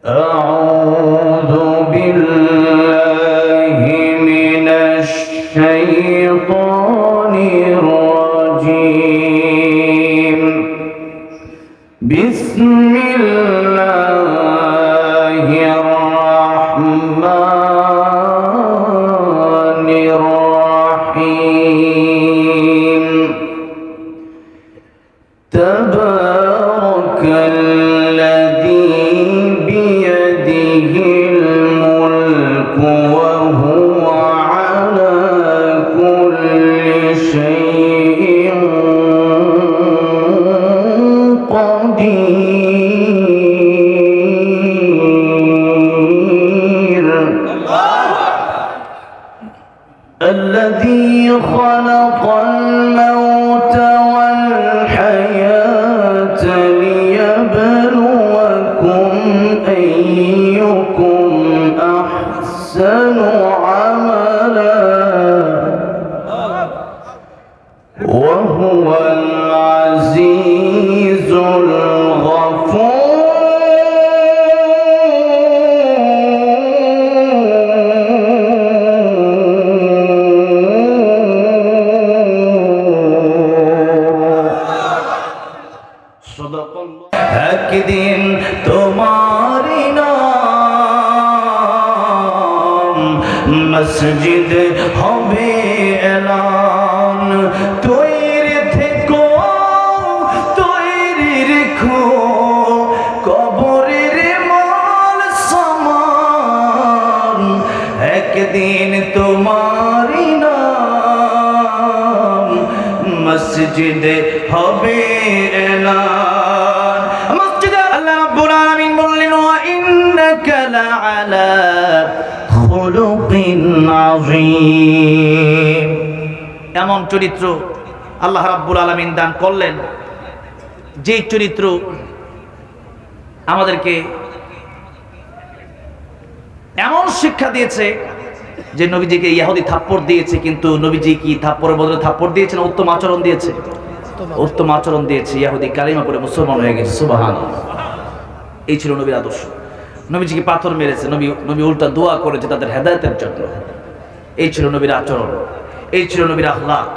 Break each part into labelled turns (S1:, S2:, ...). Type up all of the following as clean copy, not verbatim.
S1: أعوذ بالله من الشيطان الرجيم بسم الله الرحمن الرحيم تبارك الذي بيده الملك وهو على كل شيء قدير الذي خلق الموت والحياة ليبلوكم أيكم أحسن عملا وهو العزيز الغفور একদিন তোমারি নাম মসজিদ হবে এলান তৈরি থেকো তৈরি রেখো কবরের মাল সামান একদিন তোমারি নাম মসজিদ হবে এলান এমন চরিত্র আল্লাহ রাব্বুল আলামিন দান করলেন যে চরিত্র আমাদেরকে এমন শিক্ষা দিয়েছে যে নবীজিকে ইহুদি থাপ্পড় দিয়েছে কিন্তু নবীজি কি থাপ্পড়ের বদলে থাপ্পড় দিয়েছেন উত্তম আচরণ দিয়েছে উত্তম আচরণ দিয়েছে ইহুদি কালিমা পড়ে মুসলমান হয়ে গেছে সুবহানাল্লাহ এই ছিল নবীর আদর্শ নবীজিকে পাথর মেরেছে নবী উল্টা দোয়া করেছে তাদের হেদায়েতের জন্য এই ছিল নবীর আচরণ এই ছিল নবীর আখলাক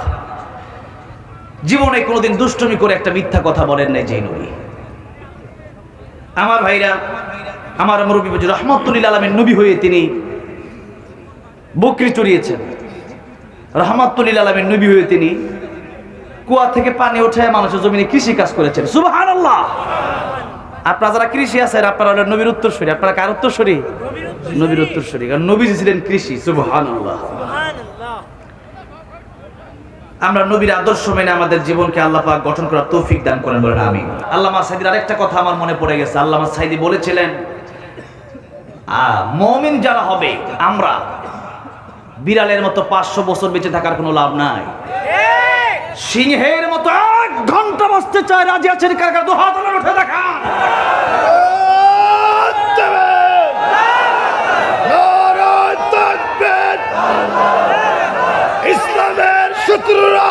S1: জীবনে কোনোদিন দুষ্টুমি করে একটা মিথ্যা কথা বলেন নাই যে নবী আমার ভাইরা আমার মুরব্বী হুজুর রাহমাতুল লিল আলামিন নবী হয়ে তিনি বকরি চড়িয়েছেন রাহমাতুল লিল আলামিন নবী হয়ে তিনি কুয়া থেকে পানি উঠায় মানুষের জমিনে কৃষি কাজ করেছেন সুবহানাল্লাহ আপনারা যারা কৃষি আছেন আপনারা হলেন নবীর উত্তরসূরি আপনারা কার উত্তরসূরি নবীর উত্তরসূরি কারণ নবীজি ছিলেন কৃষি সুবহানাল্লাহ আমরা নবীর আদর্শ মেনে আমাদের জীবনকে আল্লাহ পাক গঠন করার তৌফিক দান করেন বলেন আমিন আল্লামা সাঈদীর আরেকটা কথা আমার মনে পড়ে গেছে আল্লামা সাঈদী বলেছিলেন মুমিন যারা হবে আমরা বিড়ালের মতো 500 বছর বেঁচে থাকার কোনো লাভ নাই সিংহের মতো 1 ঘন্টা বসতে চায় রাজি আছেন কার দু হাত উঠে দেখান
S2: ইসলামের শত্রুরা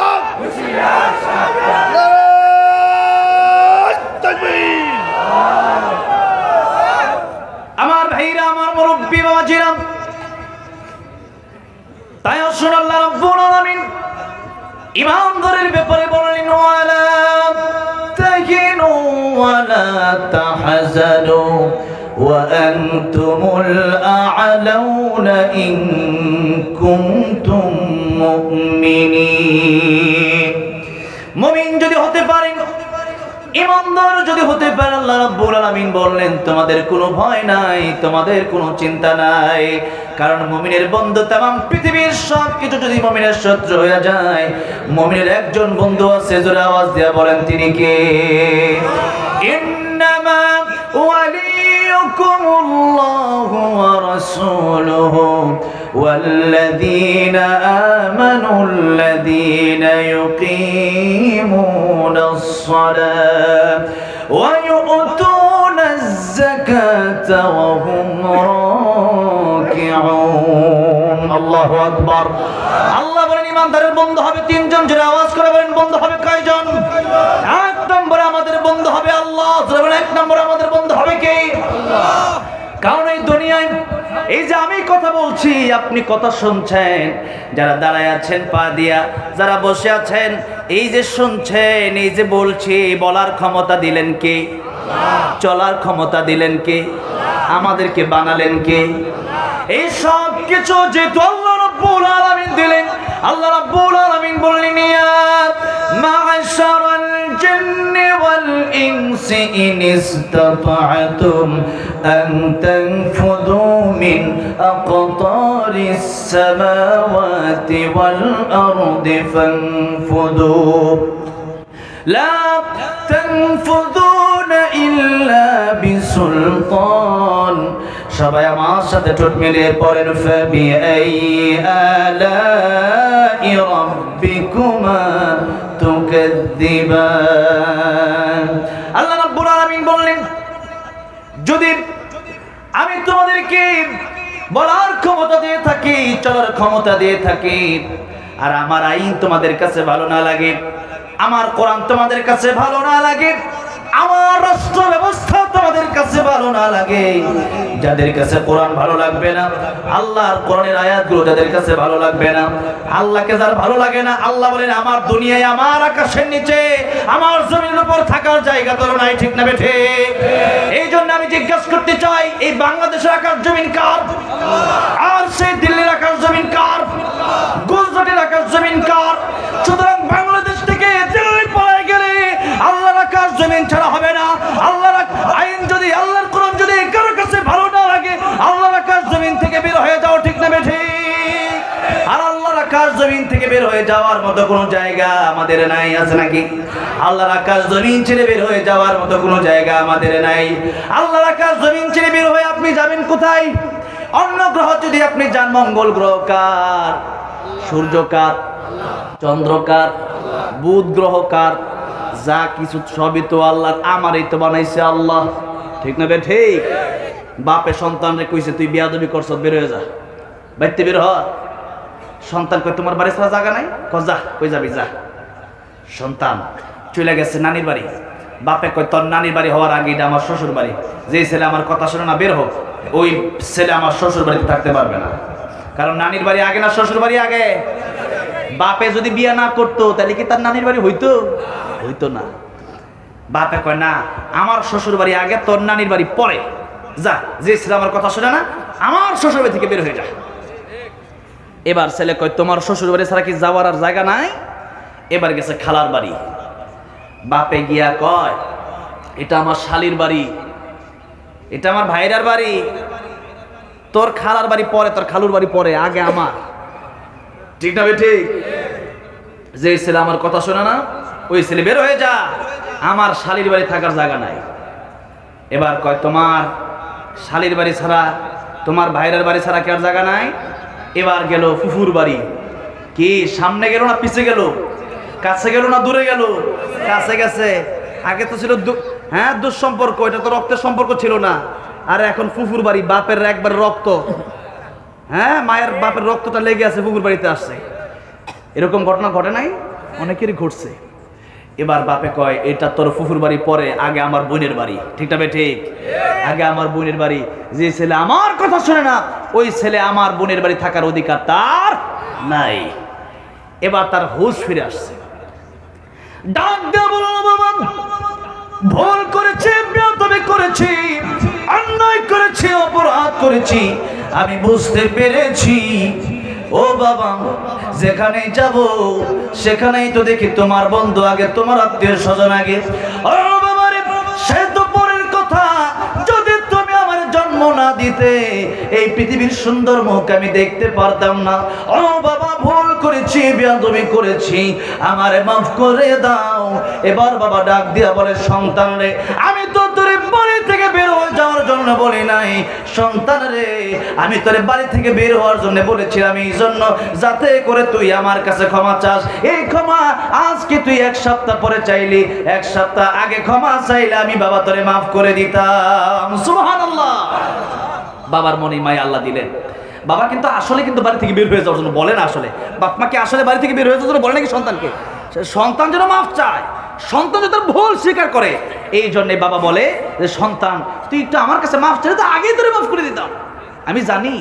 S1: আমার ভাইরা আমার মুরব্বী বাবাজিরা তাই আসুন আল্লাহ রাব্বুল আলামিন ইমানদারের ব্যাপারে বলেন ওয়ালা তাহিনু ওয়ালা তাহজানু ওয়া আনতুমুল আ'লাউনা ইন কুনতুম মুমিনিন মুমিন যদি হতে পারেন ইমানদার যদি হতে পারে আল্লাহ রাব্বুল আলামিন বললেন তোমাদের কোনো ভয় নাই তোমাদের কোনো চিন্তা নাই কারণ মুমিনের বন্ধু तमाम পৃথিবীর সব কিছু যদি মুমিনের শত্রু হয়ে যায় মুমিনের একজন বন্ধু আছে জোরে আওয়াজ দিয়ে বলেন তিনি কে ইন্নামা ওয়ালিয়ুকুমুল্লাহু ওয়া রাসূলুহু والذين آمنوا الذين يقيمون الصلاة ويؤتون الزكاة وهم راكعون الله أكبر الله বলেন ইমানদারের বন্ধু হবে তিনজন জোরে আওয়াজ করে বলেন বন্ধু হবে কয়জন এক নম্বরে আমাদের বন্ধু হবে আল্লাহ জোরে বলেন এক নম্বরে আমাদের বন্ধু হবে কে আল্লাহ এই যে আমি কথা বলছি আপনি কথা শুনছেন, যারা দাঁড়ায় আছেন পা দিয়া, যারা বসে আছেন এই যে শুনছেন, এই যে বলছি, বলার ক্ষমতা দিলেন কে? চলার ক্ষমতা দিলেন কে? আমাদেরকে বানালেন কে? এই সব কিছু যেহেতু আল্লাহ রাব্বুল আলামিন দিলেন, আল্লাহ রাব্বুল আলামিন বললেন ইয়া মা'শারাল জিন্নি ওয়াল ইনসি ইন ইসতাতা'তুম আন তানফুযু মিন আকতারিস সামাওয়াতি ওয়াল আরদি ফানফুযু লা তানফুযুনা ইল্লা বিসুলতান। সবাই আমার সাথে ঠোঁট মিলিয়ে পড়েন ফাবিআইয়ি আলাই রাব্বিকুমা তুকাদ্দিবান। আল্লাহ রাব্বুল আলামিন বললেন, যদি আমি তোমাদেরকে বলার ক্ষমতা দিয়ে থাকি, চলার ক্ষমতা দিয়ে থাকি, আর আমার আইন তোমাদের কাছে ভালো না লাগে, আমার কোরআন তোমাদের কাছে ভালো না লাগে, আমার রাষ্ট্র ব্যবস্থা তোমাদের কাছে ভালো না লাগে, যাদের কাছে কোরআন ভালো লাগবে না, আল্লাহর কোরআনের আয়াতগুলো যাদের কাছে ভালো লাগবে না, আল্লাহকে যার ভালো লাগে না, আল্লাহ বলেন আমার দুনিয়ায়, আমার আকাশের নিচে, আমার জমিনের উপর থাকার জায়গা তো নাই, ঠিক না বেঠে? এই জন্য আমি জিজ্ঞাসা করতে চাই, এই বাংলাদেশের আকাশ জমিন কার? আর সেই দিল্লির আকাশ জমিন কার? গুজরাটের আকাশ জমিন কার? সুতরাং বাংলাদেশ থেকে দিল্লি পড়ে গেলে আল্লাহর আকাশ জমিন ছাড়া হবে না। আল্লাহর আইন যদি, আল্লাহর কোরআন যদি কারোর কাছে ভালো না লাগে, আল্লাহর আকাশ জমিন থেকে বের হয়ে যাও, ঠিক না বেঠি? আর আল্লাহর আকাশ জমিন থেকে বের হয়ে যাওয়ার মতো কোনো জায়গা আমাদের নাই, আছে নাকি? আল্লাহর আকাশ জমিন ছেড়ে বের হয়ে যাওয়ার মতো কোনো জায়গা আমাদের নাই। আল্লাহর আকাশ জমিন ছেড়ে বের হয়ে আপনি যাবেন কোথায়? অন্য গ্রহ যদি আপনি যান, মঙ্গল গ্রহ কার? সূর্য কার? চন্দ্র কার? বুধ গ্রহ কার? যা কিছু সবই তো আল্লাহ, আমারই তো বানাইছে আল্লাহ, ঠিক না বে ঠিক? বাপে সন্তানরে কইছে তুই বিয়াদবি করছ, বের হয়ে যা, বাইতে বের হ। সন্তান কই তোমার বাড়ি ছাড়া জায়গা নাই, ক যা, কই যাবি যা। সন্তান চলে গেছে নানির বাড়ি, বাপে কই তোর নানির বাড়ি হওয়ার আগে এটা আমার শ্বশুর বাড়ি, যে ছেলে আমার কথা শোনে না বের হোক, ওই ছেলে আমার শ্বশুর বাড়িতে থাকতে পারবে না। কারণ নানির বাড়ি আগে না শ্বশুর বাড়ি আগে? বাপে যদি বিয়ে না করতো তাহলে কি তার নানির বাড়ি হইতো? হইতো না। বাপে কয় না, আমার শ্বশুর বাড়ি আগে, তোর নানির বাড়ি পরে, যা, যে ছেলে আমার কথা শোনে না আমার শ্বশুর বাড়ি থেকে বের হয়ে যায়। এবার ছেলে কয় তোমার শ্বশুর বাড়ি ছাড়া কি যাওয়ার আর জায়গা নাই? এবার গেছে খালার বাড়ি, বাপে গিয়া কয় এটা আমার শালির বাড়ি, এটা আমার ভাইরার বাড়ি, তোর খালার বাড়ি পরে, তোর খালুর বাড়ি পরে, আগে আমার, ঠিক না ঠিক? যে ছেলে আমার কথা শোনে না ওই ছেলে বের হয়ে যা, আমার শালির বাড়ি থাকার জায়গা নাই। এবার কয় তোমার শালির বাড়ি ছাড়া, তোমার ভাইরার বাড়ি ছাড়া কি আর জায়গা নাই? এবার গেল ফুফুর বাড়ি, কি সামনে গেল না পিছে গেল? কাছে গেল না দূরে গেল? কাছে গেছে। আগে তো ছিল হ্যাঁ দুঃসম্পর্ক, এটা তো রক্তের সম্পর্ক ছিল না। আর এখন ফুফুর বাড়ি, বাপের একবার রক্ত, হ্যাঁ মায়ের বাপের রক্তটা লেগে আছে, ফুফুর বাড়িতে আসছে। এরকম ঘটনা ঘটে নাই? অনেকেরই ঘটছে। এবার বাপে কয় এটা তোর ফুফুর বাড়ি পরে, আগে আমার বোনের বাড়ি, ঠিক না ঠিক? আগে আমার বোনের বাড়ি, যে ছেলে আমার কথা শোনে না ওই ছেলে আমার বোনের বাড়ি থাকার অধিকার তার নাই। এবার তার হুঁশ ফিরে আসছে, ডাক দিয়ে বলল বাবা ভুল করেছি, বেয়াদবি করেছি, অন্যায় করেছি, অপরাধ করেছি, আমি বুঝতে পেরেছি। ও বাবা যেখানেই যাব সেখানেই তো দেখি তোমার বন্ধু আগে, তোমার আত্মীয় স্বজন আগে। ও বাবা রে, সে তো পরের কথা, যদি তুমি আমার জন্ম না দিতে এই পৃথিবীর সুন্দর মুখ আমি দেখতে পারতাম না। ও বাবা ভুল করেছি, বেয়াদবি করেছি, আমারে মাফ করে দাও। এবার বাবা ডাক দিয়া বলে সন্তান রে, আমি তো তোর বাড়ি থেকে বের হয়ে যাওয়ার জন্য বলি নাই, সন্তান রে আমি তোর বাড়ি থেকে বের হওয়ার জন্য বলেছিলাম এই জন্য যাতে করে তুই আমার কাছে ক্ষমা চাস। এই ক্ষমা আজকে তুই এক সপ্তাহ পরে চাইলি, এক সপ্তাহ আগে ক্ষমা চাইলে আমি বাবা তোরে মাফ করে দিতাম। সুবহানাল্লাহ। বাবার মনে মায়া আল্লাহ দিলেন। বাবা কিন্তু আসলে কিন্তু বাড়ি থেকে বের হয়ে যাওয়ার জন্য বলে না, আসলে বাপ মাকে আসলে বাড়ি থেকে বের হয়ে যাওয়ার জন্য বলে নাকি সন্তানকে? সন্তান যেন মাফ চায়, সন্তান যদি তার ভুল স্বীকার করে, এই জন্যে বাবা বলে যে সন্তান তুই একটু আমার কাছে মাফ চাইলে তো আগেই তোরে মাফ করে দিতাম। আমি জানি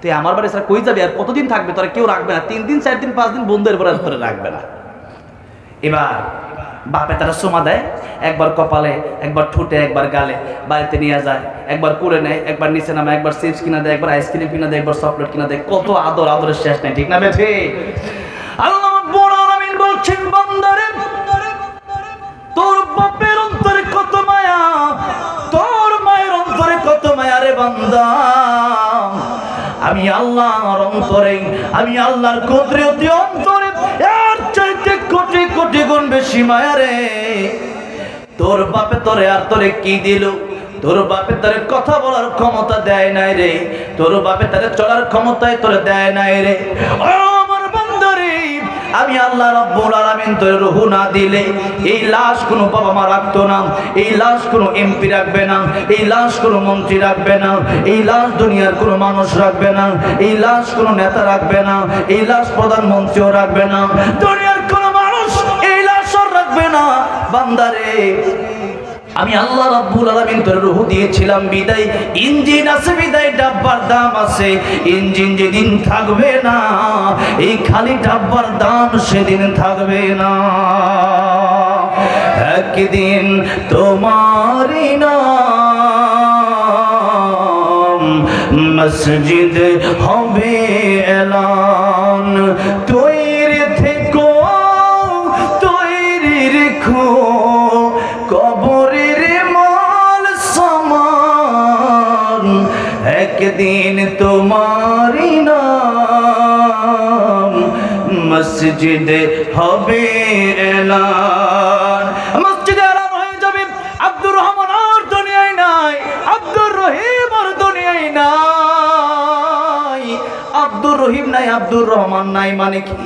S1: তুই আমার বাড়ি স্যার কই যাবি আর কতদিন থাকবে, তোরা কেউ রাখবে না, 3 দিন 4 দিন 5 দিন বন্ধের পরে তোরা রাখবে না। এবার বাপে তারা সোমা দেয়, একবার কপালে, একবার ঠোঁটে, একবার গালে, বাড়িতে নিয়ে যায়, একবার করে নেয়, একবার নিচে নামে, একবার চিপস কিনা দেয়, একবার আইসক্রিম কিনা দেয়, একবার চকলেট কিনা দেয়। কত আদর, আদরের শেষ নাই, ঠিক না বেঠে? আল্লাহ রাব্বুল আলামিন বলছেন, বান্দারে তোর বাপের অন্তরে কত মায়া, তোর মায়ের অন্তরে কত মায়া রে বান্দা। আমি আল্লাহর অন্তরে, আমি আল্লাহর কুদরতি অন্তরে এর চাইতে কোটি কোটি গুণ বেশি মায়া রে। তোর বাপে তোরে আর তোরে কি দিল? তোর বাপে তোরে কথা বলার ক্ষমতা দেয় নাই রে, তোর বাপে তোরে চলার ক্ষমতায় তোরে দেয় নাই রে। ও আমার বান্দারে, আমি আল্লাহ রাব্বুল আলামিন তোর রূহ না দিলে এই লাশ কোনো বাবা মা রাখতো না, এই লাশ কোনো এমপি রাখবে না, এই লাশ কোনো মন্ত্রী রাখবে না, এই লাশ দুনিয়ার কোনো মানুষ রাখবে না, এই লাশ কোনো নেতা রাখবে না, এই লাশ প্রধানমন্ত্রীও রাখবে না, দুনিয়ার কোনো মানুষ এই লাশ রাখবে না। বান্দারে, আমি আল্লাহ রাব্বুল আলামিন তোর রূহ দিয়েছিলাম বিদায় ইঞ্জিন আছে, বিদায় ডাব্বার দাম আছে। ইঞ্জিন যেদিন থাকবে না, এই খালি ডাব্বার দাম সেদিন থাকবে না। একদিন তোমারই নাম মসজিদ হবে এলান, তৈরি থেকো, তৈরি রেখো, কবরের মাল সামান, একদিন তোমারই নাম মসজিদ হবে এলান। মসজিদে এলান হয়ে যাবে, আব্দুর রহমান আর দুনিয়ায় নাই, আব্দুর রহিম আর দুনিয়ায় নাই। আব্দুর রহিম নাই, আব্দুর রহমান নাই, মানে কি?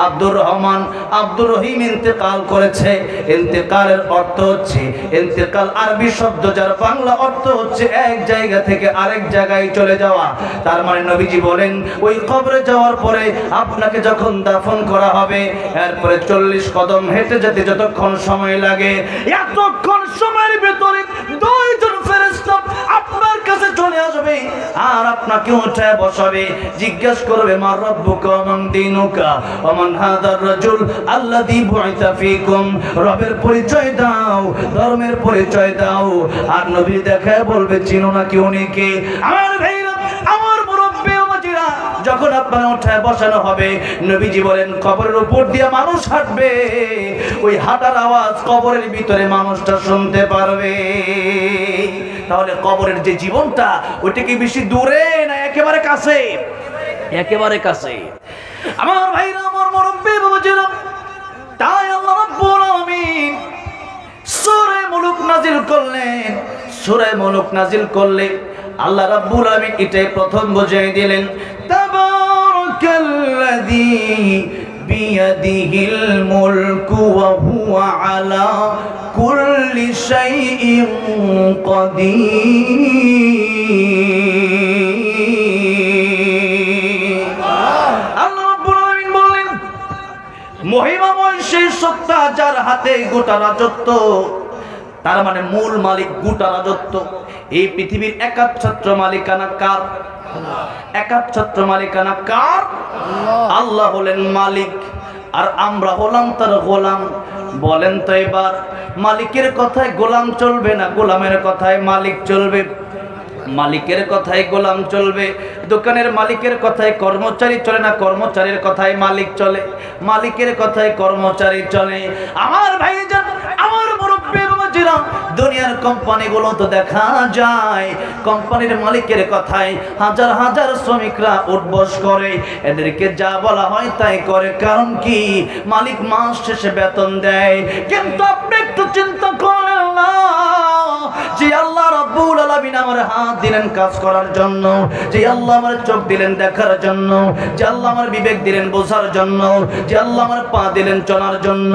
S1: আব্দুর রহমান, আব্দুর রহিম ইন্তেকাল করেছে। ইন্তেকালের অর্থ হচ্ছে, ইন্তেকাল আরবি শব্দ যার বাংলা অর্থ হচ্ছে এক জায়গা থেকে আরেক জায়গায় চলে যাওয়া। তার মানে নবীজি বলেন, ওই কবরে যাওয়ার পরে আপনাকে যখন দাফন করা হবে, এরপরে 40 কদম হেঁটে যেতে যতক্ষণ সময় লাগে, এতক্ষণ সময়ের ভিতরে 2 জন ফেরেশতা আপনার কাছে চলে আসবে আর আপনাকে উঠায় বসাবে, জিজ্ঞেস করবে, মা রাব্বুকা ওয়া মান দীনুকা ওয়া মান হাদার রাজুল আল্লাযী বুইসা ফীকুম। রবের পরিচয় দাও, ধর্মের পরিচয় দাও। আর নবী দেখায় বলবে, চিনো না কি উনি কে? আমার ভাইরা, আমার মুরব্বি ওয়াজিরা, যখন আপনার উঠায় বসানো হবে, নবীজি বলেন, কবরের উপর দিয়ে মানুষ হাঁটবে, ওই হাঁটার আওয়াজ কবরের ভিতরে মানুষটা শুনতে পারবে। তাহলে কবরের যে জীবনটা, ওইটা কি বেশি দূরে না একেবারে কাছে? একেবারে কাছে। আমার ভাইরা, আমার মুরব্বি বাবাজিরা, তাই আল্লাহ রাব্বুল আলামিন সূরা মুলক নাজিল করলেন। সূরা মুলক নাজিল করলে আল্লাহ রাব্বুল আলামিন এটাই প্রথম বুঝিয়ে দিলেন, তাবারাকাল্লাযী বিয়াদিহিল মুলকু ওয়া হুয়া আলা কুল্লি শাইইন কাদির। আল্লাহ রাব্বুল আলামিন বলেন, মহিমাময় সেই সত্তা যার হাতে গোটা রাজত্ব, তার মানে মূল মালিক গোটা রাজত্ব। এই পৃথিবীর একাচ্ছত্র মালিকানা কার? একাচ্ছত্র মালিকানা কার? আল্লাহ হলেন মালিক, আর আমরা হলাম তার গোলাম। বলেন তো এবার, মালিকের কথায় গোলাম চলবে না গোলামের কথায় মালিক চলবে? মালিকের কথায় গোলাম চলবে। দোকানের মালিকের কথায় কর্মচারী চলে না কর্মচারীর কথায় মালিক চলে? মালিকের কথায় কর্মচারী চলে। আমার ভাইজান, আমার মুরব্বি বাবাজিরা, দুনিয়ার কোম্পানিগুলো তো দেখা যায় কোম্পানির মালিকের কথায় হাজার হাজার শ্রমিকরা উঠবস করে, এদেরকে যা বলা হয় তাই করে। কারণ কি? মালিক মাস শেষে বেতন দেয়। কিন্তু আপনি একটু চিন্তা করেন না, যে আল্লাহ রাব্বুল আলামিন আমার হাত দিলেন কাজ করার জন্য, যে আল্লাহ আমার চোখ দিলেন দেখার জন্য, যে আল্লাহ আমার বিবেক দিলেন বোঝার জন্য, যে আল্লাহ আমার পা দিলেন চলার জন্য,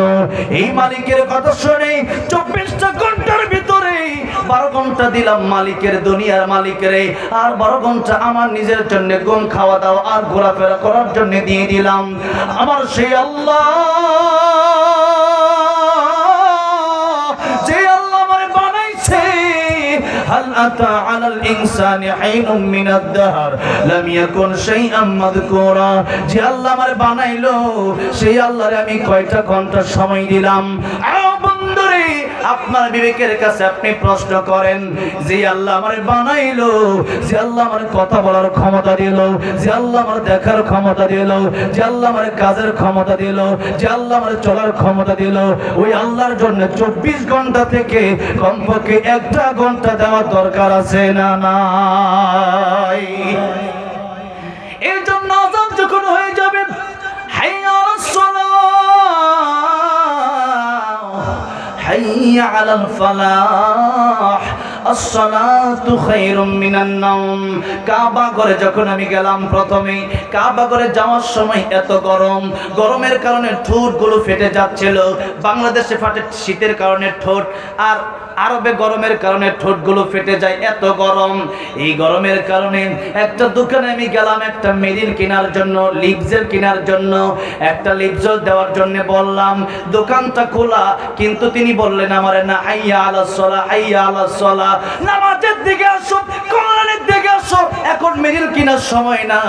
S1: এই মালিকের কথা শুনে 24টা ঘন্টার ভিতরে 12 ঘন্টা দিলাম মালিকের, দুনিয়ার মালিকের, আর 12 ঘন্টা আমার নিজের জন্য ঘুম, খাওয়া দাওয়া আর ঘোরাফেরা করার জন্য দিয়ে দিলাম। আমার সেই আল্লাহ, যে আল্লাহ আমার বানাইছে, হাল আতা আলাল ইনসানি হাইনুম মিনাদ দাহর লাম ইয়াকুন শাইআম মাযকুরা। যে আল্লাহ আমারে বানাইলো সেই আল্লাহরে আমি কয়টা ঘন্টা সময় দিলাম। বন্ধুরে, আপনার বিবেকের কাছে আপনি প্রশ্ন করেন, যে আল্লাহ আমারে বানাইলো, যে আল্লাহ আমার কথা বলার ক্ষমতা দিল, যে আল্লাহ আমার দেখার ক্ষমতা দিল, যে আল্লাহ আমার কাজের ক্ষমতা দিল, যে আল্লাহ আমার চলার ক্ষমতা দিল, ওই আল্লাহর জন্য 24 ঘন্টা থেকে কমপক্ষে 1 ঘন্টা দেওয়ার দরকার আছে না নাই? এই জন্য আযান যখন হয়ে যাবে, হাইয়া আলাস সালাহ হাইয়া আলাল ফালাহ আসসালাতু খায়রুম মিনান নাওম। কাবা ঘরে যখন আমি গেলাম, প্রথমে কাবা ঘরে যাওয়ার সময় এত গরম, গরমের কারণে ঠোঁটগুলো ফেটে যাচ্ছিল। বাংলাদেশে ফাটে শীতের কারণে ঠোঁট, আর আরবে গরমের কারণে ঠোঁটগুলো ফেটে যায়, এত গরম। এই গরমের কারণে একটা দোকানে আমি গেলাম একটা মেরিন কেনার জন্য, লিপজেল কেনার জন্য, একটা লিপজল দেওয়ার জন্য বললাম। দোকানটা খোলা, কিন্তু তিনি বললেন আমারে, না, হাইয়া আলাস সালাহ, হাইয়া আলাস সালাহ, নামাজের দিকে আসো, কোরআনের দিকে আসো, এখন মেরিল কেনার সময় না,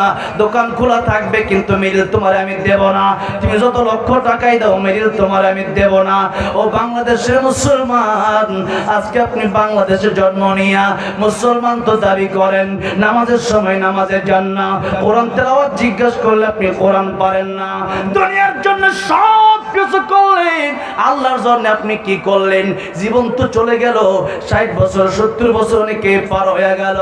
S1: দোকান খোলা থাকবে কিন্তু মেরিল তোমার আমি দেব না, তুমি যত লক্ষ টাকাই দাও মেরিল তোমার আমি দেব না। ও বাংলাদেশের মুসলমান, আজকে আপনি বাংলাদেশে জন্ম নিয়া মুসলমান তো দাবি করেন, নামাজের সময় নামাজে যান না, কোরআন তেলাওয়াত জিজ্ঞেস করলে আপনি কোরআন পারেন না, দুনিয়ার জন্য সব কিছু করলেন, আল্লাহর জন্য আপনি কি করলেন? জীবন তো চলে গেল, 60 বছর 70 বছর অনেকে পার হয়ে গেল,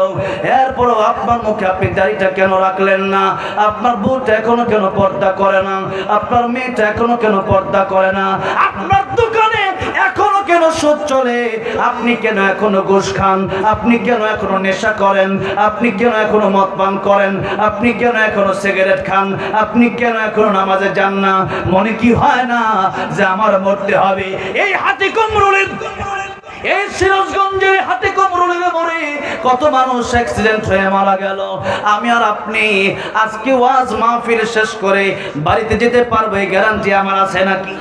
S1: এরপরও আপনার মুখে আপনি দাড়িটা কেন রাখলেন না? আপনার বউটা এখনো কেন পর্দা করে না? আপনার মেয়েটা এখনো কেন পর্দা করে না? আপনার দোকানে এখনো কেন সুদ চলে? আপনি কেন এখনো ঘুষ খান? আপনি কেন এখনো নেশা করেন? আপনি কেন এখনো মদ পান করেন? আপনি কেন এখনো সিগারেট খান? আপনি কেন এখনো নামাজে যান না? মনে কি হয় না যে আমার মরতে হবে? এই হাতি কুমরুলের, এই সিরাজগঞ্জের হাতি কুমরুলের মরে কত মানুষ অ্যাক্সিডেন্ট হয়ে মারা গেল। আমি আর আপনি আজকে ওয়াজ মাহফিল শেষ করে বাড়িতে যেতে পারবো, এই গ্যারান্টি আমার আছে নাকি?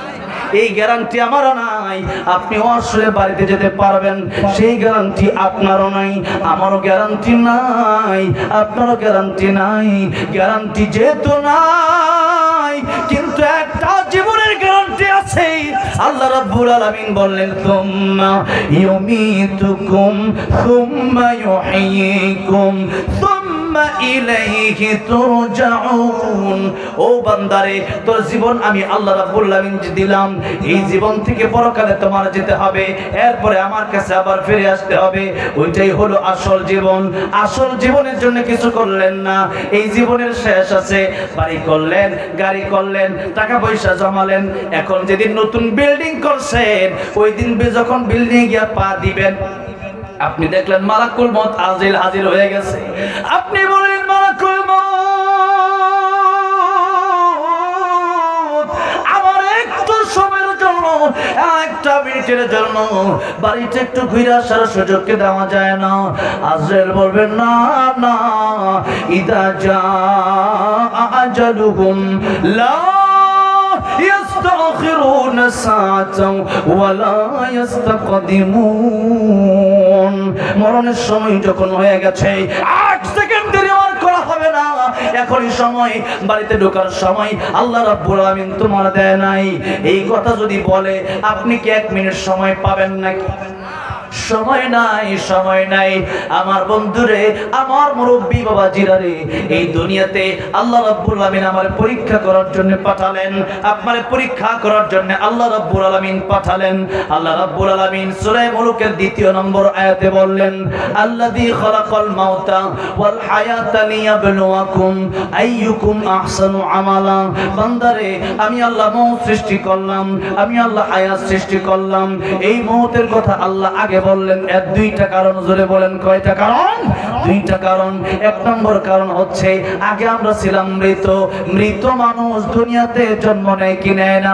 S1: এই গ্যারান্টি আমারও নাই। আপনি অবশ্যই বাড়িতে যেতে পারবেন, সেই গ্যারান্টি আপনারও নাই, আমারও গ্যারান্টি নাই, আপনারও গ্যারান্টি নাই। গ্যারান্টি যেহেতু নাই, কিন্তু একটা জীবনের গ্যারান্টি আছে। আল্লাহ রাব্বুল আলামিন বললেন, সুম্মা ইউমিতুকুম সুম্মা ইউহয়িকুম সুম্মা ইলাইহি তুরজাউন। ও বান্দারে, তোর জীবন আমি আল্লাহ রাব্বুল আলামিন যে দিলাম, এই জীবন থেকে পরকালে তোমার যেতে হবে, এরপরে আমার কাছে আবার ফিরে আসতে হবে। ওইটাই হলো আসল জীবন। আসল জীবনের জন্য কিছু করলেন না, এই জীবনের শেষ আছে। বাড়ি করলেন, গাড়ি করলেন, টাকা পয়সা জমালেন, এখন যেদিন নতুন বিল্ডিং করছেন, ওই দিন যখন বিল্ডিং গিয়া পা দিবেন, আপনি দেখলেন মালাকুল মউত আজরাইল হাজির হয়ে গেছে। আপনি বলেন, মালাকুল মউত আমার একটু সময়ের জন্য, একটা মিনিটের জন্য বাড়িতে একটু ঘুরে আসার সুযোগকে দেওয়া যায় না? আজরাইল বলবেন, না না, ইদা জা আজালুহুম লা يستأخرون ساعة ولا يستقدمون। মরণের সময় যখন হয়ে গেছে, 8 সেকেন্ড দেরি আর করা হবে না, এখনই সময়, বাড়িতে ঢোকার সময় আল্লাহ রাব্বুল আলামিন তোমার দেয় নাই। এই কথা যদি বলে, আপনি কি 1 মিনিট সময় পাবেন নাকি? সময় নাই, সময় নাই। আমার বন্ধুরে, আমার মুরব্বী বাবা জিরারে, এই দুনিয়াতে আল্লাহ রাব্বুল আলামিন আমার পরীক্ষা করার জন্য পাঠালেন, আপনার পরীক্ষা করার জন্য আল্লাহ রাব্বুল আলামিন পাঠালেন। আল্লাহ রাব্বুল আলামিন সূরা মুলুকের 2 নম্বর আয়াতে বললেন, আল্লাযী খালাকাল মাউতা ওয়াল হায়াতা লিয়াবলুয়াকুম আইয়ুকুম আহসানু আমালা। বান্দারে, আমি আল্লাহ মউত সৃষ্টি করলাম, আমি আল্লাহ হায়াত সৃষ্টি করলাম। এই মউতের কথা আল্লাহ আগে বললেন, এর 2টা কারণ। জোরে বলেন, কয়টা কারণ? 2টা কারণ। 1 নম্বর কারণ হচ্ছে, আগে আমরা ছিলাম মৃত। মৃত মানুষ দুনিয়াতে জন্ম নেয় কি নেয় না?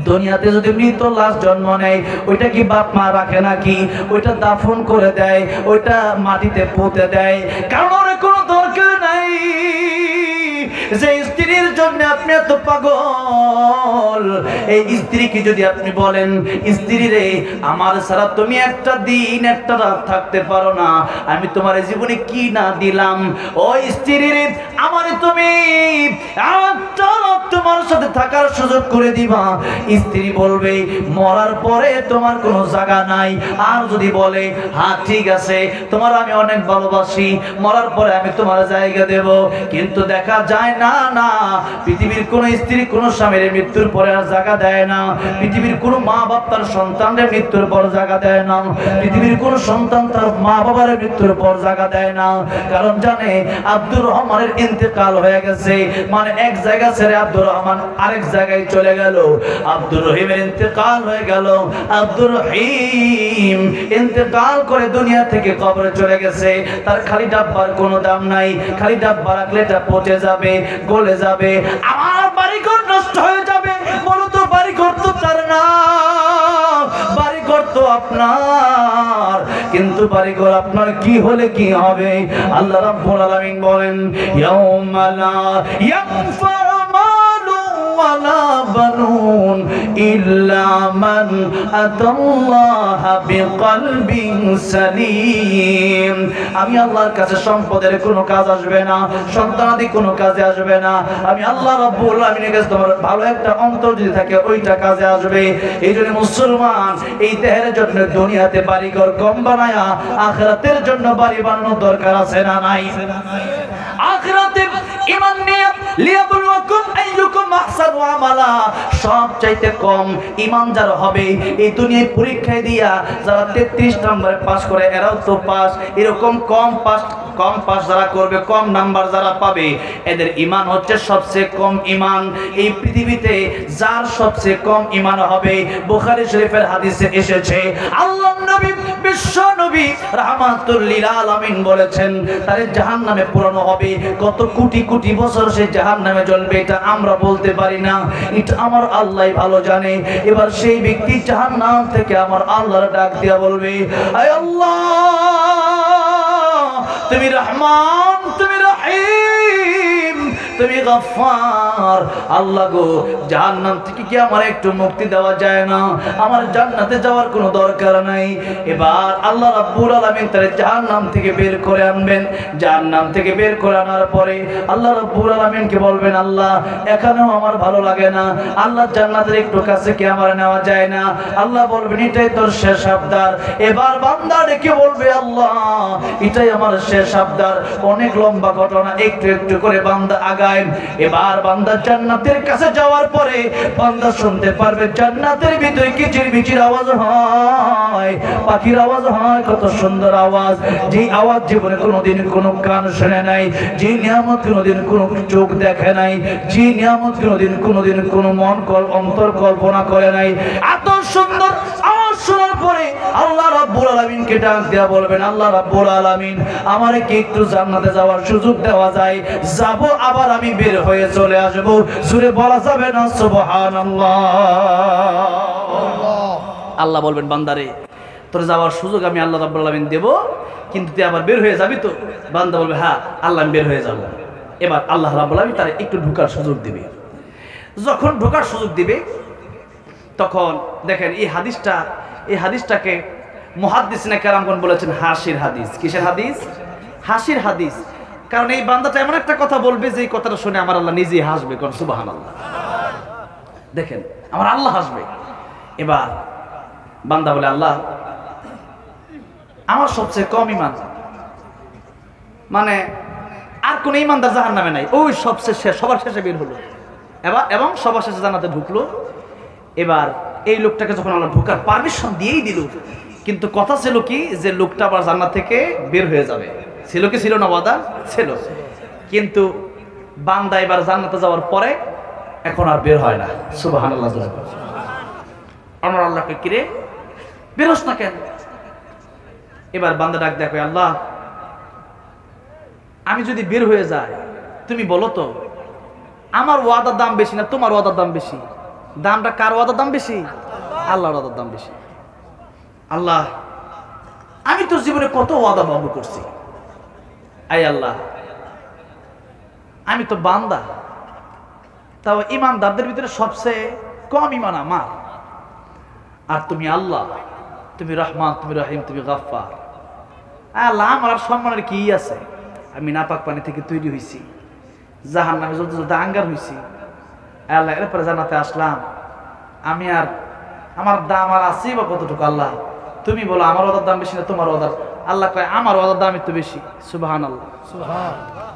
S1: দুনিয়াতে যদি মৃত লাশ জন্ম নেয়, ওইটা কি বাপ মা রাখে নাকি? ওইটা দাফন করে দেয়, ওইটা মাটিতে পুঁতে দেয়, কারণ ওর কোনো দরকার নাই। যে স্ত্রীর জন্য আপনি এত পাগল, এই স্ত্রীকে যদি আপনি বলেন স্ত্রী রে আমার ছাড়া তুমি একটা দিন একটা রাত থাকতে পারো না, আমি তোমার জীবনে কি না দিলাম, ওই স্ত্রী রে আমারে তুমি একটা রাত তোমার সাথে থাকার সুযোগ করে দিবা। স্ত্রী বলবে মরার পরে তোমার কোনো জায়গা নাই। আর যদি বলে হ্যাঁ ঠিক আছে তোমার আমি অনেক ভালোবাসি, মরার পরে আমি তোমার জায়গা দেব, কিন্তু দেখা যায় না না পৃথিবীর কোন স্ত্রী কোন স্বামীর মৃত্যুর পরে আর জায়গা দেয় না, পৃথিবীর কোন মা বাপ তার সন্তানের মৃত্যুর পর জায়গা দেয় না, পৃথিবীর কোন সন্তান তার মা বাবার মৃত্যুর পর জায়গা দেয় না। কারণ জানে আব্দুর রহমানের ইন্তেকাল হয়ে গেছে, মানে এক জায়গা ছেড়ে আব্দুর রহমান আরেক জায়গায় চলে গেল, আব্দুর রহিমের ইন্তেকাল হয়ে গেল, আব্দুর রহিম ইন্তেকাল করে দুনিয়া থেকে কবরে চলে গেছে, তার খালি ডাব্বার কোনো দাম নাই, খালি ডাব্বা রাখলে এটা পচে যাবে গলে যাবে, আমার বাড়িঘর নষ্ট হয়ে যাবে। বলো তো বাড়িঘর তো তার না, বাড়িঘর তো আপনার, কিন্তু বাড়িঘর আপনার কি হলে কি হবে? আল্লাহ রাব্বুল আলামিন বলেন ইয়াউমা লা ইয়ানফা'ু মালুন ওয়ালা বানুন ইল্লা মান আতাল্লাহা বিকলবিন সালিম। আমি আল্লাহর কাছে সম্পদের কোনো কাজ আসবে না, সন্তানাদি কোনো কাজে আসবে না, আমি আল্লাহ রাব্বুল আলামিনের কাছে তোমার ভালো একটা অন্তর যদি থাকে ওইটা কাজে আসবে। এই জন্য মুসলমান এই দেহের জন্য দুনিয়াতে বাড়িঘর কম বানায়া আখিরাতের জন্য বাড়ি বানানোর দরকার আছে না নাই? আখিরাতে ঈমান নিয়ে লিয়াবলুয়াকুম আইয়ুকুম আহসানু আমালা, সবচাইতে কম ঈমান যার হবে এই দুনিয়ায় পরীক্ষায় দিয়া যারা 33 নম্বরে পাস করে এরাও তো পাস, এরকম কম পাস যারা করবে, কম নাম্বার যারা পাবে, এদের ঈমান হচ্ছে সবচেয়ে কম ঈমান। এই পৃথিবীতে যার সবচেয়ে কম ঈমান হবে, বুখারী শরীফের হাদিসে এসেছে আল্লাহর নবী বিশ্ব নবী রাহমাতুল লিল আলামিন বলেছেন তারে জাহান্নামে পোড়ানো হবে, কত কোটি কোটি বছর সে জাহান্নামে জ্বলবে এটা আমরা বলতে পারি না, এটা আমার আল্লাহই ভালো জানে। এবার সেই ব্যক্তি জাহান্নাম থেকে আমার আল্লাহর ডাক দিয়া বলবে আয় আল্লাহ তুমি রহমান, তুমি রহিম, তুমি গফফার, আল্লাহ গো জাহান্নাম থেকে কি আমার একটু মুক্তি দেওয়া যায় না? আমার জান্নাতে যাওয়ার কোনো দরকার নাই। এবার আল্লাহ রাব্বুল আলামিন তারে জাহান্নাম থেকে বের করে আনবেন, জাহান্নাম থেকে বের করে আনার পরে আল্লাহ রাব্বুল আলামিনকে বলবেন আল্লাহ এখানেও আমার ভালো লাগে না, আল্লাহ জান্নাতের একটু কাছে কি আমার নেওয়া যায় না? আল্লাহ বলবেন এটাই তোর শেষ আবদার। এবার বান্দা ডেকে বলবে আল্লাহ এটাই আমার শেষ আবদার। অনেক লম্বা ঘটনা, একটু একটু করে বান্দা আগায়। এবার বান্দা জান্নাতের কাছে যাওয়ার পরে বান্দা শুনতে পারবে জান্নাতের ভিতরে কিচিরমিচির আওয়াজ হয়, পাখির আওয়াজ হয়, কত সুন্দর আওয়াজ, যে আওয়াজ জীবনে কোনোদিন কোনো কান শুনে নাই, যে নিয়ামত কোনোদিন কোনো চোখ দেখে নাই, যে নিয়ামত কোনোদিন কোনো মন অন্তর কল্পনা করে নাই। এত সুন্দর আওয়াজ শোনার পরে আল্লাহ রাব্বুল আলামিনকে ডাক দেয়া বলবেন আল্লাহ রাব্বুল আলামিন আমারে কি একটু জান্নাতে যাওয়ার সুযোগ দেওয়া যায়? যাব আবার আমি বের হয়ে চলে আসবো। সুরে বলা যাবে না সুবহানাল্লাহ? আল্লাহ বলবেন বান্দারে তোর যাওয়ার সুযোগ আমি আল্লাহ রাব্বুল আলামিন দেব, কিন্তু তুই আবার বের হয়ে যাবি তো? বান্দা বলবে হ্যাঁ আল্লাহ আমি বের হয়ে যাব। এবার আল্লাহ রাব্বুল আলামিন তার একটু ঢোকার সুযোগ দিবে। যখন ঢোকার সুযোগ দিবে তখন দেখেন এই হাদিসটাকে মুহাদ্দিসিনে কেরামগণ বলেছেন হাসির হাদিস। কিসের হাদিস? হাসির হাদিস। কারণ এই বান্দাটা এমন একটা কথা বলবে যে এই কথাটা শুনে আমার আল্লাহ নিজেই হাসবে। কোন সুবহানাল্লাহ। দেখেন আমার আল্লাহ হাসবে। এবার বান্দা বলে আল্লাহ আমার সবচেয়ে কম ঈমান, মানে আর কোন ঈমানদার জাহান্নামে নাই, ওই সবচেয়ে শেষ, সবার শেষে বের হলো এবং সবার শেষে জান্নাতে ঢুকলো। এবার এই লোকটাকে যখন আল্লাহ ঢোকার পারমিশন দিয়েই দিল, কিন্তু কথা ছিল কি যে লোকটা আবার জান্নাত থেকে বের হয়ে যাবে, ছিল কি ছিল না? ওয়াদা ছিল। কিন্তু বান্দা এবার জান্নাতে যাওয়ার পরে এখন আর বের হয় না। সুবহানাল্লাহ। আমার আল্লাহকে কিরে বেরোস না কেন? এবার বান্দা ডাক দেখো আল্লাহ আমি যদি বের হয়ে যাই তুমি বলো তো আমার ওয়াদার দাম বেশি না তোমার ওয়াদার দাম বেশি? দামটা কার ওয়াদার দাম বেশি? আল্লাহর ওয়াদার দাম বেশি। আল্লাহ আমি তোর জীবনে কত ওয়াদা ভঙ্গ করছি, আই আল্লাহ আমি তো বান্দা, তাও ইমানদারদের ভিতরে সবচেয়ে কম ইমান আমার। আর তুমি আল্লাহ, তুমি রহমান, তুমি রহিম, তুমি গাফফার। আল্লাহ আমার আর সম্মানের কি আছে? আমি নাপাক পানি থেকে তৈরি হয়েছি, জাহান্নামে জ্বলতে জ্বলতে আঙ্গার হয়েছি। আল্লাহ এরপরে জান্নাতে আসলাম, আমি আর আমার দাম আর আছেই বা কতটুকু? আল্লাহ তুমি বলো আমার ওয়াদার দাম বেশি না তোমার ওয়াদার? আল্লাহ কয় আমার ওয়াদার দাম একটু বেশি। সুবহানাল্লাহ।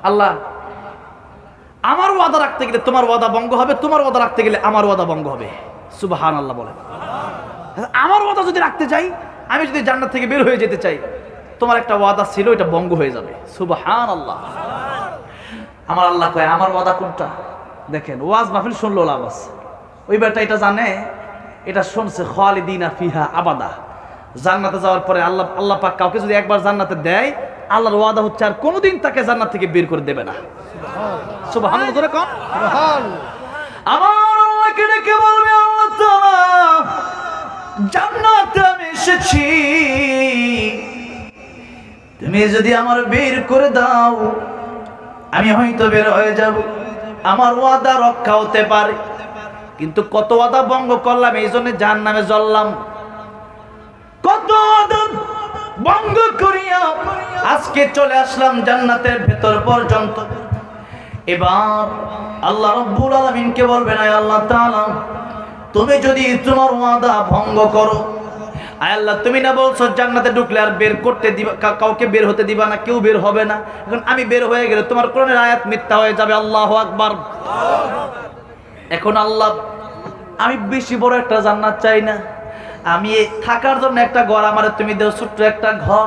S1: আল্লাহ আমার ওয়াদা রাখতে গেলে তোমার ওয়াদা ভঙ্গ হবে, তোমার ওয়াদা রাখতে গেলে আমার ওয়াদা ভঙ্গ হবে। সুবহানাল্লাহ বলেন। আমার ওয়াদা যদি রাখতে চাই, আমি যদি জান্নাত থেকে বের হয়ে যেতে চাই, তোমার একটা ওয়াদা ছিল এটা ভঙ্গ হয়ে যাবে। সুবহানাল্লাহ। আমার আল্লাহ কয় আমার ওয়াদা কোনটা? দেখেন ওয়াজ মাহফিল শুনলো লাভ আছে। ওই বেটা এটা জানে, এটা শুনছে খালিদিনা ফিহা আবাদা, জান্নাতে যাওয়ার পরে আল্লাহ পাক কাউকে যদি একবার জান্নাতে দেয়, আল্লাহর ওয়াদা হচ্ছে আর কোনোদিন তাকে জান্নাত থেকে বের করে দেবে না। সুবহানাল্লাহ ধরে কোন আমার আল্লাহকে ডেকে বলবে আল্লাহ তাআলা জান্নাতে আমি এসেছি, তুমি যদি আমার বের করে দাও আমি হয়তো বের হয়ে যাব, আমার ওয়াদা রক্ষা হতে পারে। কিন্তু কত ওয়াদা ভঙ্গ করলাম, এই জন্য জাহান্নামে জ্বললাম। কত ওয়াদা ভঙ্গ করিয়া আজকে চলে আসলাম জান্নাতের ভেতর পর্যন্ত। এবার আল্লাহ রাব্বুল আলামিনকে বলবেন আয় আল্লাহ তাআলা তুমি যদি তোমার ওয়াদা ভঙ্গ করো, আয় আল্লাহ তুমি না বলছো জান্নাতে ঢুকলে আর বের করতে দিবা, কাউকে বের হতে দিবা না, কেউ বের হবে না। এখন আমি বের হয়ে গেলে তোমার কোরআনের আয়াত মিথ্যা হয়ে যাবে। আল্লাহু আকবার। এখন আল্লাহ আমি বেশি বড় একটা জান্নাত চাই না, আমি থাকার জন্য একটা ঘর আমার তুমি দাও, ছোট্ট একটা ঘর।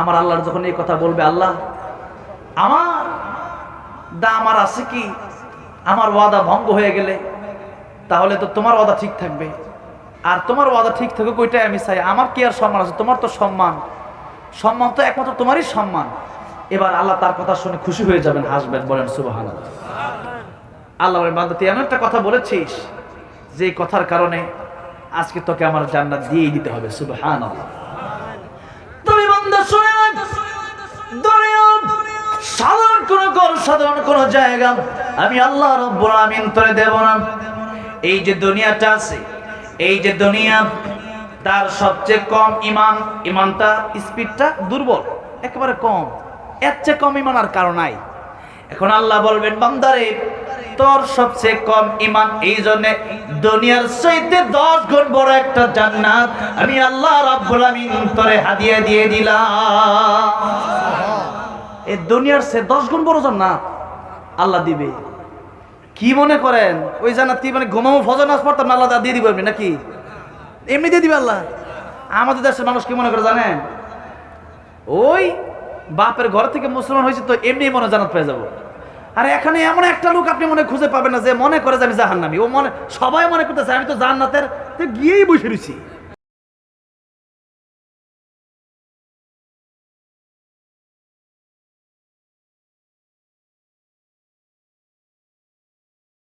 S1: আমার আল্লাহর যখন এই কথা বলবে, আল্লাহ আমার দাম আর আছে কি? আমার ওয়াদা ভঙ্গ হয়ে গেলে তাহলে তো তোমার ওয়াদা ঠিক থাকবে, আর তোমার ওয়াদা ঠিক থাকুক ওইটাই আমি চাই। আমার কি আর সম্মান আছে? তোমার তো সম্মান, সম্মান তো একমাত্র তোমারই সম্মান। এবার আল্লাহ তার কথা শুনে খুশি হয়ে যাবেন, হাসবেন, বলেন সুবহানাল্লাহ। আল্লাহ বলেন বান্দা তুই এমন একটা কথা বলেছিস যে কথার কারণে আজকে তোকে আমার জান্নাত দিয়েই দিতে হবে। সুবহানাল্লাহ। তুমি বান্দা শুনে না, সাধারণ কোন ঘর, সাধারণ কোন জায়গা আমি আল্লাহ রাব্বুল আমিন তোরে দেব না। এই যে দুনিয়াটা আছে, এই যে দুনিয়া, তার সবচেয়ে কম ইমান, ইমানটা স্পিডটা দুর্বল, একেবারে কম, এর চেয়ে কম ইমান আর কারো নাই। এখন আল্লাহ বলবেন বান্দারে তোর সবচেয়ে কম ইমান, এই জন্য দুনিয়ার চাইতে 10 গুণ বড় একটা জান্নাত আমি আল্লাহ রাব্বুল আমিন তোরে হাদিয়া দিয়ে দিলাম। এই দুনিয়ার চেয়ে 10 গুণ বড় জান্নাত আল্লাহ দিবে। কি মনে করেন ওই জান্নাত কি মানে ঘুমামো ফজর নামাজ পড়তাম না আল্লাহ দিয়ে দিবে এমনি নাকি? এমনি দিয়ে দিবে আল্লাহ? আমাদের দেশের মানুষ কি মনে করে জানেন? ওই বাপের ঘর থেকে মুসলমান হয়েছে তো এমনি মনে জান্নাত পেয়ে যাবো। আর এখানে এমন একটা লোক আপনি মনে খুঁজে পাবেন না যে মনে করে যে আমি জাহান্নামী। ও মনে সবাই মনে করতেছে আমি তো জান্নাতের গিয়েই বসে রয়েছি।